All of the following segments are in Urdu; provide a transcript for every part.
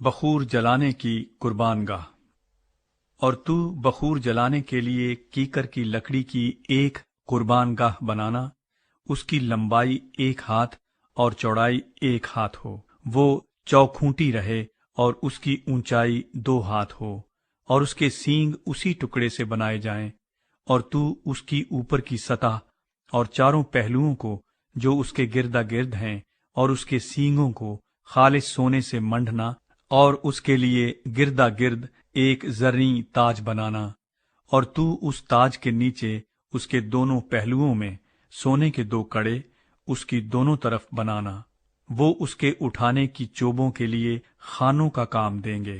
بخور جلانے کی قربان گاہ۔ اور تو بخور جلانے کے لیے کیکر کی لکڑی کی ایک قربان گاہ بنانا، اس کی لمبائی 1 ہاتھ اور چوڑائی 1 ہاتھ ہو، وہ چوکھونٹی رہے اور اس کی اونچائی 2 ہاتھ ہو، اور اس کے سینگ اسی ٹکڑے سے بنائے جائیں، اور تو اس کی اوپر کی سطح اور چاروں پہلوؤں کو جو اس کے گردا گرد ہیں اور اس کے سینگوں کو خالص سونے سے منڈنا، اور اس کے لیے گردا گرد ایک زرعی تاج بنانا، اور تو اس تاج کے نیچے اس کے دونوں پہلوؤں میں سونے کے 2 کڑے اس کی دونوں طرف بنانا، وہ اس کے اٹھانے کی چوبوں کے لیے خانوں کا کام دیں گے،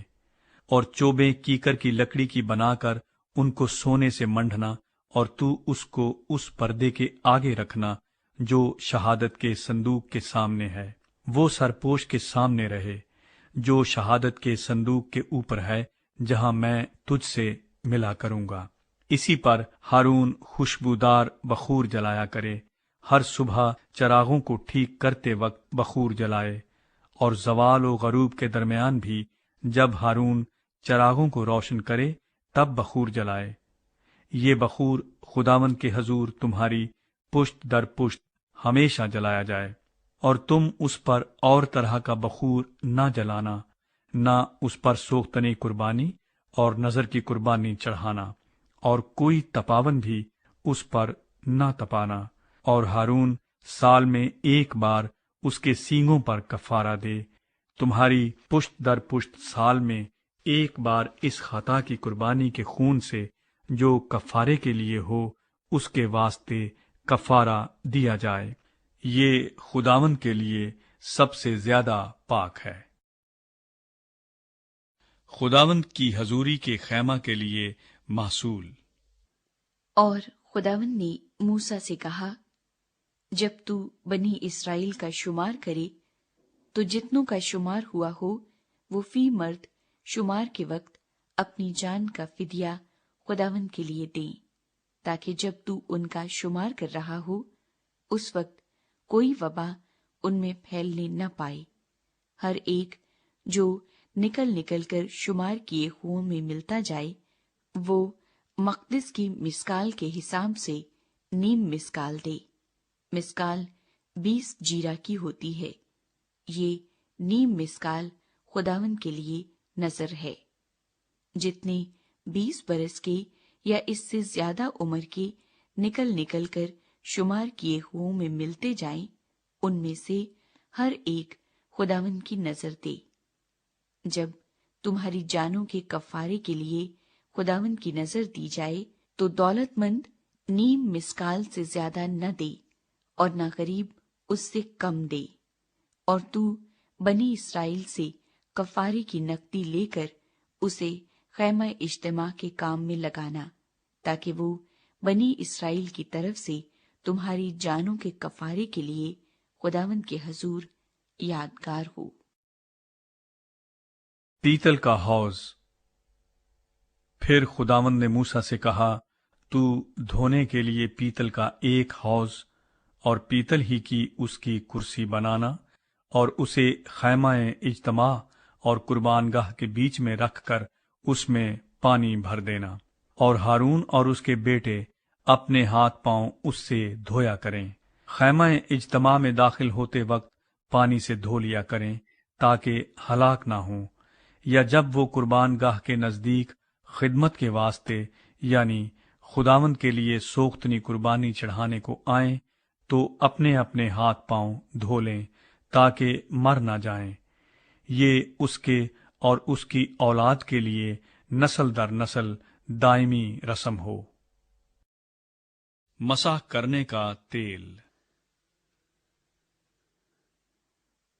اور چوبیں کیکر کی لکڑی کی بنا کر ان کو سونے سے منڈنا، اور تو اس کو اس پردے کے آگے رکھنا جو شہادت کے صندوق کے سامنے ہے، وہ سرپوش کے سامنے رہے جو شہادت کے صندوق کے اوپر ہے، جہاں میں تجھ سے ملا کروں گا۔ اسی پر ہارون خوشبودار بخور جلایا کرے، ہر صبح چراغوں کو ٹھیک کرتے وقت بخور جلائے، اور زوال و غروب کے درمیان بھی جب ہارون چراغوں کو روشن کرے تب بخور جلائے۔ یہ بخور خداوند کے حضور تمہاری پشت در پشت ہمیشہ جلایا جائے، اور تم اس پر اور طرح کا بخور نہ جلانا، نہ اس پر سوختنی قربانی اور نذر کی قربانی چڑھانا، اور کوئی تپاون بھی اس پر نہ تپانا، اور ہارون سال میں 1 بار اس کے سینگوں پر کفارہ دے، تمہاری پشت در پشت سال میں 1 بار اس خطا کی قربانی کے خون سے جو کفارے کے لیے ہو، اس کے واسطے کفارہ دیا جائے، یہ خداوند کے لیے سب سے زیادہ پاک ہے۔ خداوند کی حضوری کے خیمہ کے لیے محصول۔ اور خداوند نے موسیٰ سے کہا، جب تو بنی اسرائیل کا شمار کرے تو جتنوں کا شمار ہوا ہو وہ فی مرد شمار کے وقت اپنی جان کا فدیہ خداوند کے لیے دیں، تاکہ جب تو ان کا شمار کر رہا ہو اس وقت کوئی وبا ان میں پھیلنے نہ پائے۔ ہر ایک جو نکل نکل کر شمار کیے ہوں میں ملتا جائے وہ مقدس کی مسکال کے حساب سے 1.5 مسکال دے۔ مسکال 20 جیرہ کی ہوتی ہے، یہ 1.5 مسکال خداوند کے لیے نذر ہے۔ جتنے 20 برس کے یا اس سے زیادہ عمر کے نکل نکل کر شمار کیے ہوں میں ملتے جائیں، ان میں سے ہر ایک خداوند کی نذر دے۔ جب تمہاری جانوں کے کفارے کے لیے خداوند کی نذر دی جائے تو دولت مند 1.5 مسکال سے زیادہ نہ دے اور نہ غریب اس سے کم دے، اور تو بنی اسرائیل سے کفارے کی نقدی لے کر اسے خیمہ اجتماع کے کام میں لگانا، تاکہ وہ بنی اسرائیل کی طرف سے تمہاری جانوں کے کفارے کے لیے خداوند کے حضور یادگار ہو۔ پیتل کا حوض۔ پھر خداوند نے موسیٰ سے کہا، تو دھونے کے لیے پیتل کا 1 حوض اور پیتل ہی کی اس کی کرسی بنانا، اور اسے خیمہ اجتماع اور قربان گاہ کے بیچ میں رکھ کر اس میں پانی بھر دینا، اور ہارون اور اس کے بیٹے اپنے ہاتھ پاؤں اس سے دھویا کریں۔ خیمہ اجتماع میں داخل ہوتے وقت پانی سے دھو لیا کریں تاکہ ہلاک نہ ہوں، یا جب وہ قربان گاہ کے نزدیک خدمت کے واسطے یعنی خداوند کے لیے سوختنی قربانی چڑھانے کو آئیں تو اپنے اپنے ہاتھ پاؤں دھو لیں تاکہ مر نہ جائیں۔ یہ اس کے اور اس کی اولاد کے لیے نسل در نسل دائمی رسم ہو۔ مسح کرنے کا تیل۔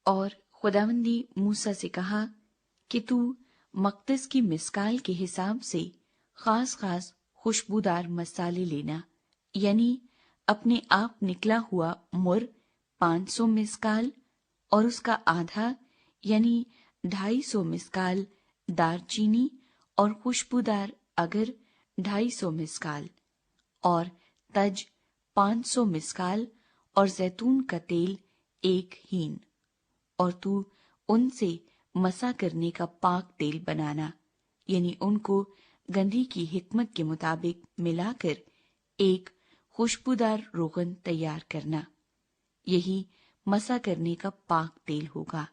اور خداوند نے موسیٰ سے کہا کہ تو مقدس کی مسکال کے حساب سے خاص خاص خوشبودار مسالے لینا، یعنی اپنے آپ نکلا ہوا مر 500 مسکال، اور اس کا آدھا یعنی 250 مسکال دار چینی، اور خوشبودار اگر 250 مسکال، اور تج 500 مسکال، اور زیتون کا تیل 1 ہین، اور تو ان سے مسا کرنے کا پاک تیل بنانا، یعنی ان کو گندھی کی حکمت کے مطابق ملا کر ایک خوشبودار روغن تیار کرنا، یہی مسا کرنے کا پاک تیل ہوگا۔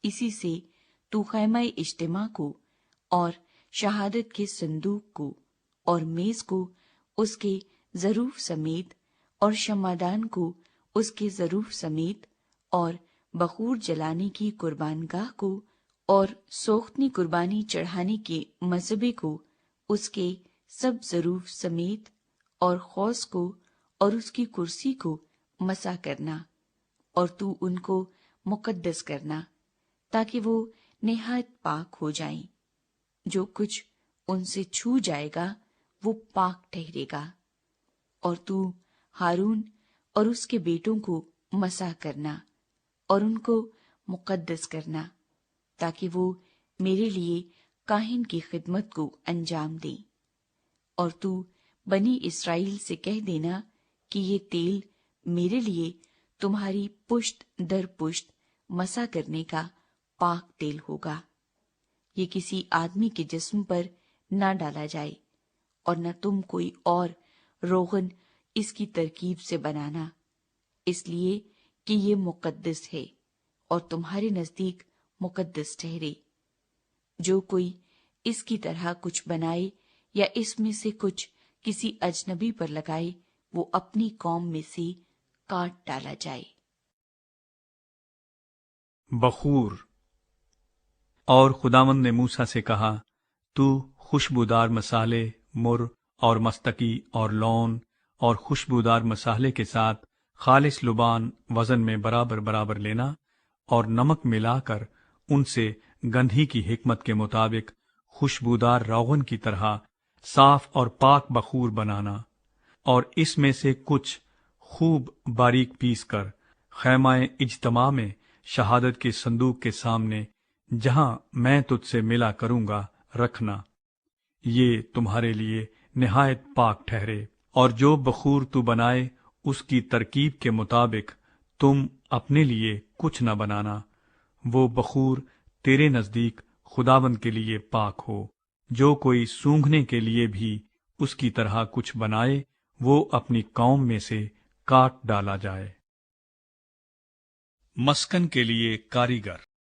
اسی سے تو خیمہ اجتماع کو اور شہادت کے صندوق کو اور میز کو اس کے ظروف سمیت اور شمعدان کو اس کے ظروف سمیت اور بخور جلانے کی قربان گاہ کو اور سوختنی قربانی چڑھانے کے مذبے کو اس کے سب ظروف سمیت اور قوس کو اور اس کی کرسی کو مسا کرنا، اور تو ان کو مقدس کرنا تاکہ وہ نہایت پاک ہو جائیں۔ جو کچھ ان سے چھو جائے گا وہ پاک ٹھہرے گا۔ اور تو ہارون اور اس کے بیٹوں کو مسح کرنا اور ان کو مقدس کرنا تاکہ وہ میرے لیے کاہن کی خدمت کو انجام دیں۔ اور تو بنی اسرائیل سے کہہ دینا کہ یہ تیل میرے لیے تمہاری پشت در پشت مسح کرنے کا پاک تیل ہوگا۔ یہ کسی آدمی کے جسم پر نہ ڈالا جائے، اور نہ تم کوئی اور روغن اس کی ترکیب سے بنانا، اس لیے کہ یہ مقدس ہے اور تمہارے نزدیک مقدس ٹھہرے۔ جو کوئی اس کی طرح کچھ بنائے یا اس میں سے کچھ کسی اجنبی پر لگائے، وہ اپنی قوم میں سے کاٹ ڈالا جائے۔ بخور۔ اور خداوند نے موسیٰ سے کہا، تو خوشبودار مسالے، مر اور مستقی اور لون اور خوشبودار مسالے کے ساتھ خالص لبان وزن میں برابر برابر لینا، اور نمک ملا کر ان سے گندھی کی حکمت کے مطابق خوشبودار روغن کی طرح صاف اور پاک بخور بنانا، اور اس میں سے کچھ خوب باریک پیس کر خیمہ اجتماع میں شہادت کے صندوق کے سامنے جہاں میں تجھ سے ملا کروں گا رکھنا۔ یہ تمہارے لیے نہایت پاک ٹھہرے، اور جو بخور تو بنائے اس کی ترکیب کے مطابق تم اپنے لیے کچھ نہ بنانا، وہ بخور تیرے نزدیک خداوند کے لیے پاک ہو۔ جو کوئی سونگھنے کے لیے بھی اس کی طرح کچھ بنائے، وہ اپنی قوم میں سے کاٹ ڈالا جائے۔ مسکن کے لیے کاریگر۔